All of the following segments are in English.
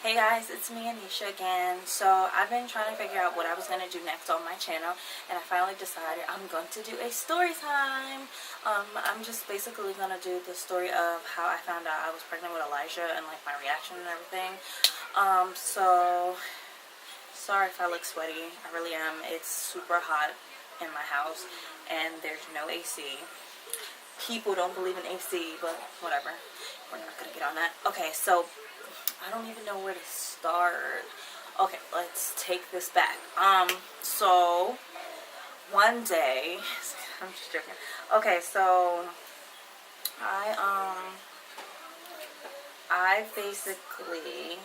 Hey guys, it's me Anisha again. So I've been trying to figure out what I was going to do next on my channel, and I finally decided I'm going to do a story time. I'm just basically going to do the story of how I found out I was pregnant with Elijah and like my reaction and everything. So sorry if I look sweaty. I really am. It's super hot in my house and there's no AC. People don't believe in AC, but whatever. We're not going to get on that. Okay, so I don't even know where to start. Okay, let's take this back. So one day, I'm just joking. Okay, so I basically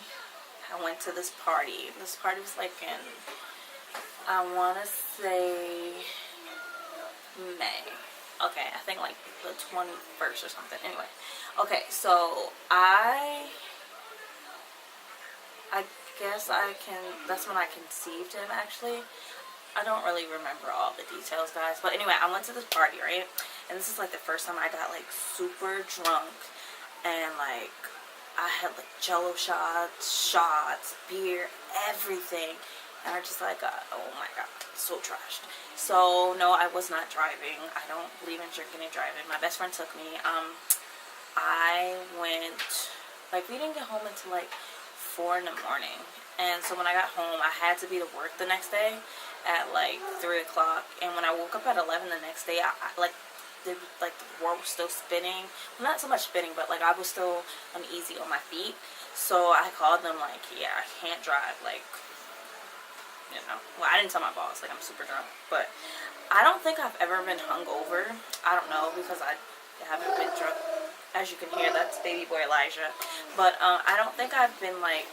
I went to this party. This party was like in, I want to say May. Okay, I think like the 21st or something. Anyway, okay, so I guess that's when I conceived him, actually. I don't really remember all the details, guys. But anyway, I went to this party, right? And this is like the first time I got like super drunk. And like, I had like jello shots, beer, everything. And I just like got, oh my god, so trashed. So no, I was not driving. I don't believe in drinking and driving. My best friend took me. I went, like, we didn't get home until like 4 in the morning. And so when I got home, I had to be to work the next day at like 3 o'clock. And when I woke up at 11 the next day, I like, the world was still spinning. Well, not so much spinning, but like I was still uneasy on my feet. So I called them like, yeah, I can't drive. Like, you know, well, I didn't tell my boss, like, I'm super drunk. But I don't think I've ever been hungover. I don't know, because I haven't been drunk. As you can hear, that's baby boy Elijah. But I don't think I've been like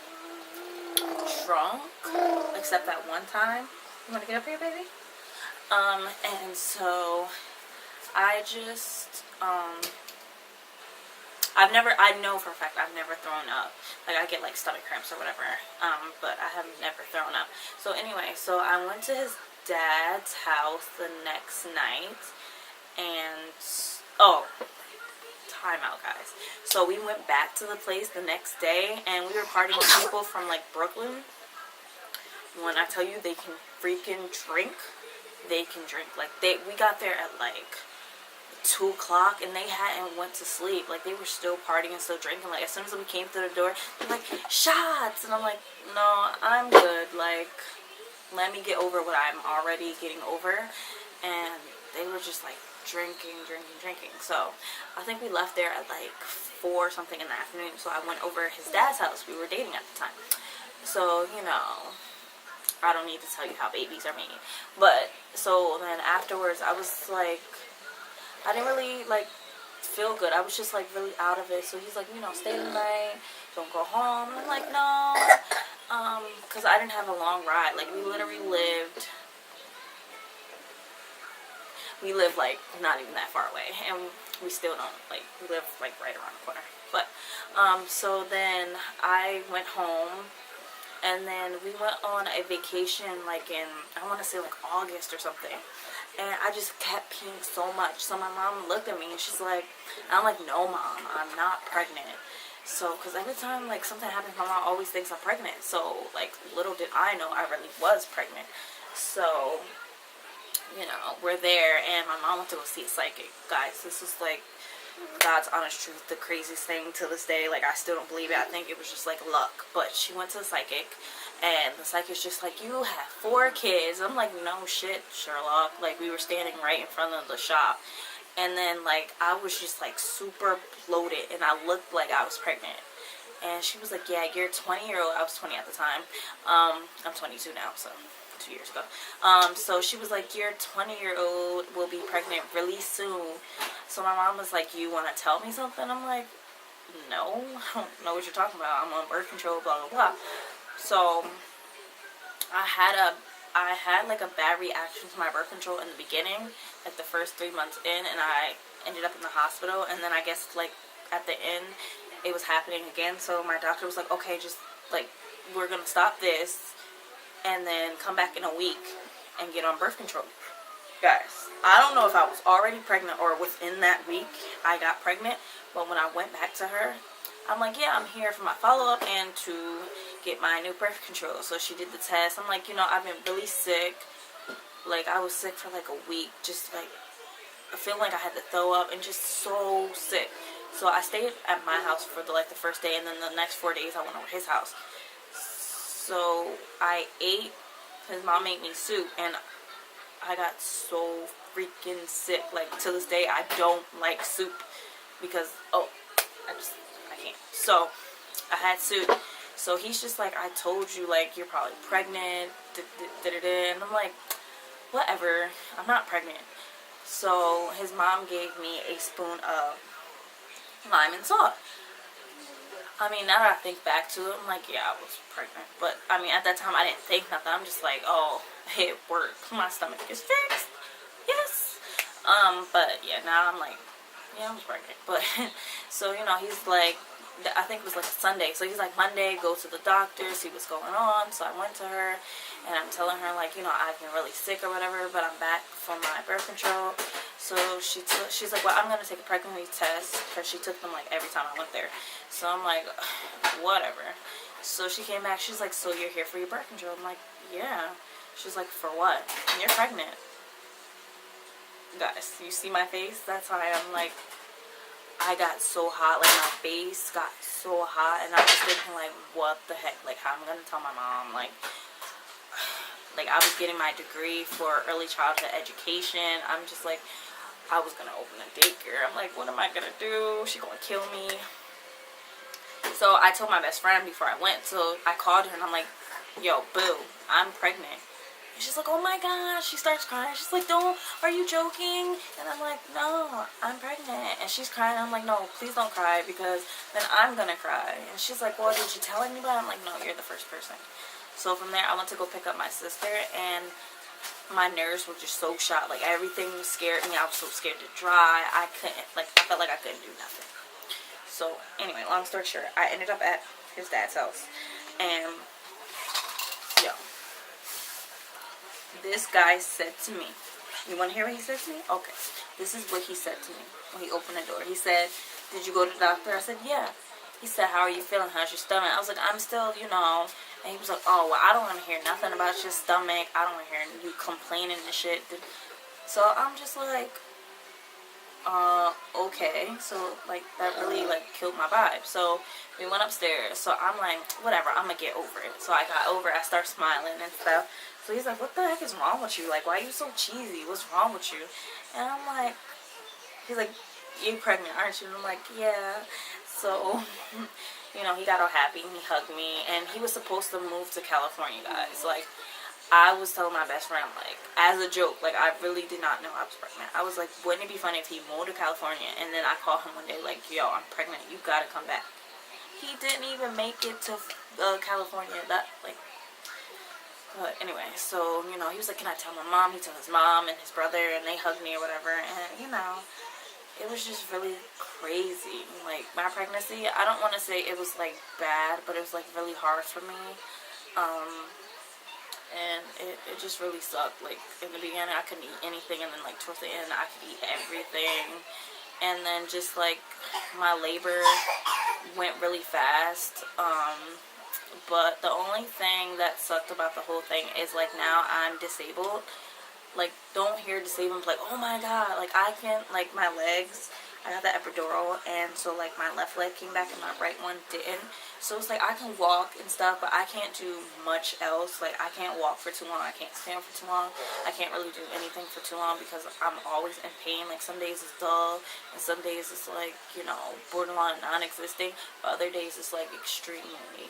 drunk except that one time. You want to get up here, baby? And so I just I know for a fact I've never thrown up. Like, I get like stomach cramps or whatever, but I have never thrown up. So anyway, so I went to his dad's house the next night, and oh, time out, guys. So we went back to the place the next day, and we were partying with people from like Brooklyn. When I tell you they can freaking drink, they can drink. Like, we got there at like 2 o'clock and they hadn't went to sleep. Like, they were still partying and still drinking. Like, as soon as we came through the door, they're like, shots. And I'm like, no, I'm good. Like, let me get over what I'm already getting over. And they were just like drinking. So I think we left there at like 4 something in the afternoon. So I went over his dad's house. We were dating at the time. So, you know, I don't need to tell you how babies are made. But so then afterwards, I was like, I didn't really like feel good. I was just like really out of it. So he's like, you know, stay the night, don't go home. I'm like, no, because I didn't have a long ride. Like, we literally lived like not even that far away, and we still don't, like, we live like right around the corner. But so then I went home, and then we went on a vacation like in, I want to say like August or something. And I just kept peeing so much. So my mom looked at me and she's like, I'm like, no, Mom, I'm not pregnant. So, because every time like something happens, my mom always thinks I'm pregnant. So, like, little did I know I really was pregnant. So, you know, we're there, and my mom went to go see a psychic. Guys, this is like God's honest truth, the craziest thing to this day. Like, I still don't believe it. I think it was just like luck. But she went to the psychic, and the psychic's just like, you have 4 kids. I'm like, no shit, Sherlock. Like, we were standing right in front of the shop, and then like I was just like super bloated, and I looked like I was pregnant. And she was like, yeah, you're 20-year-old. I was 20 at the time. I'm 22 now, so 2 years ago. So she was like, your 20-year-old will be pregnant really soon. So my mom was like, you want to tell me something? I'm like, no, I don't know what you're talking about. I'm on birth control, blah, blah, blah. So I had like a bad reaction to my birth control in the beginning, like the first 3 months in, and I ended up in the hospital. And then I guess like at the end, it was happening again. So my doctor was like, okay, just like, we're gonna stop this and then come back in a week and get on birth control. Guys, I don't know if I was already pregnant or within that week I got pregnant, but when I went back to her, I'm like, yeah, I'm here for my follow-up and to get my new birth control. So she did the test. I'm like, I've been really sick. Like, I was sick for like a week, just like feeling like I had to throw up and just so sick. So I stayed at my house for the first day, and then the next 4 days I went over to his house. So I ate, his mom made me soup, and I got so freaking sick. Like, to this day, I don't like soup because, I can't. So I had soup. So he's just like, I told you, like, you're probably pregnant, and I'm like, whatever, I'm not pregnant. So his mom gave me a spoon of lime and salt. I mean, now that I think back to it, I'm like, yeah, I was pregnant. But, I mean, at that time, I didn't think nothing. I'm just like, oh, it worked. My stomach is fixed. Yes. But, yeah, now I'm like, yeah, I was pregnant. But, so, he's like, I think it was like a Sunday. So he's like, Monday, go to the doctor, see what's going on. So I went to her, and I'm telling her, like, I've been really sick or whatever, but I'm back from my birth control. So she's like, well, I'm going to take a pregnancy test, because she took them, like, every time I went there. So I'm like, whatever. So she came back, she's like, so you're here for your birth control? I'm like, yeah. She's like, for what? You're pregnant. Guys, you see my face? That's why I'm like, I got so hot, like, my face got so hot, and I was thinking, like, what the heck? Like, how am I going to tell my mom? Like, I was getting my degree for early childhood education. I'm just like, I was going to open a daycare. I'm like, what am I going to do? She going to kill me. So I told my best friend before I went. So I called her and I'm like, yo, boo, I'm pregnant. And she's like, oh my gosh. She starts crying. She's like, are you joking? And I'm like, no, I'm pregnant. And she's crying. I'm like, no, please don't cry, because then I'm going to cry. And she's like, well, did you tell anybody? I'm like, no, you're the first person. So from there, I went to go pick up my sister, and my nerves were just so shot. Like, everything scared me. I was so scared to dry. I felt like I couldn't do nothing. So anyway, long story short, I ended up at his dad's house, and this guy said to me, you want to hear what he said to me? Okay, this is what he said to me when he opened the door. He said, did you go to the doctor? I said, yeah. He said, how are you feeling? How's your stomach? I was like, I'm still, and he was like, oh, well, I don't want to hear nothing about your stomach. I don't want to hear you complaining and shit. So I'm just like, okay. So, like, that really, like, killed my vibe. So we went upstairs. So I'm like, whatever, I'm gonna get over it. So I got over it. I start smiling and stuff. So he's like, what the heck is wrong with you? Like, why are you so cheesy? What's wrong with you? And I'm like, he's like, you pregnant, aren't you? And I'm like, yeah. So, he got all happy and he hugged me, and he was supposed to move to California, guys. Like, I was telling my best friend, like, as a joke, like, I really did not know I was pregnant. I was like, wouldn't it be funny if he moved to California, and then I called him one day, like, yo, I'm pregnant, you gotta come back. He didn't even make it to California. But anyway, so, he was like, can I tell my mom? He told his mom and his brother, and they hugged me or whatever, and, it was just really crazy. Like, my pregnancy, I don't want to say it was, like, bad, but it was, like, really hard for me. And it just really sucked. Like, in the beginning, I couldn't eat anything, and then, like, towards the end, I could eat everything. And then just, like, my labor went really fast. But the only thing that sucked about the whole thing is, like, now I'm disabled. Like, don't hear disabled, like, oh my god, like, I can't, like, my legs, I got the epidural, and so, like, my left leg came back and my right one didn't. So it's like, I can walk and stuff, but I can't do much else. Like, I can't walk for too long, I can't stand for too long, I can't really do anything for too long, because I'm always in pain. Like, some days it's dull, and some days it's, like, borderline non-existing, but other days it's, like, extremely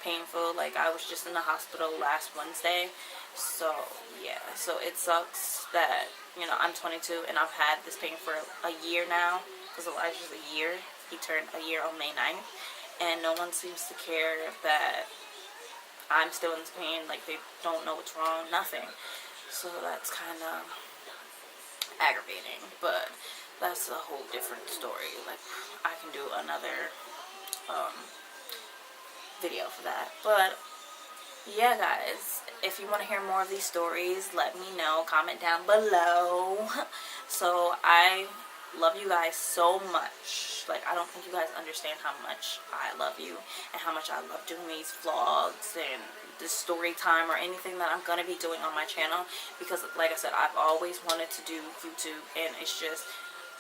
painful. Like, I was just in the hospital last Wednesday. So yeah, so it sucks that I'm 22 and I've had this pain for a year now, because Elijah's a year. He turned a year on May 9th, and no one seems to care that I'm still in this pain. Like, they don't know what's wrong, nothing. So that's kind of aggravating, but that's a whole different story. Like, I can do another video for that. But yeah, guys, if you want to hear more of these stories, let me know. Comment down below. So I love you guys so much. Like, I don't think you guys understand how much I love you and how much I love doing these vlogs and this story time or anything that I'm going to be doing on my channel, because like I said, I've always wanted to do YouTube, and it's just,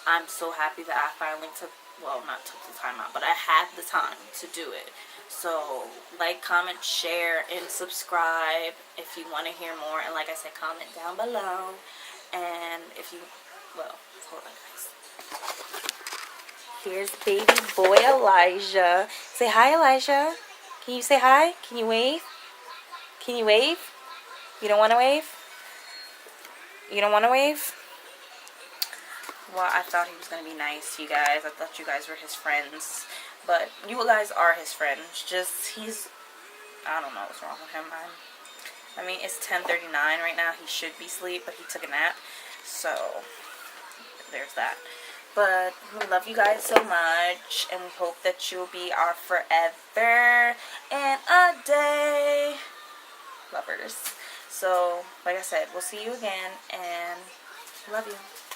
I'm so happy that I finally took, well, not took the time out, but I had the time to do it. So like, comment, share, and subscribe if you want to hear more. And like I said, comment down below. And if you, well, hold on guys. Here's baby boy Elijah. Say hi, Elijah. Can you say hi? Can you wave? Can you wave? You don't want to wave? You don't want to wave? Well, I thought he was going to be nice to you guys. I thought you guys were his friends. But you guys are his friends. Just, he's, I don't know what's wrong with him. I mean, it's 10:39 right now. He should be asleep, but he took a nap. So, there's that. But we love you guys so much, and we hope that you'll be our forever and a day lovers. So, like I said, we'll see you again, and love you.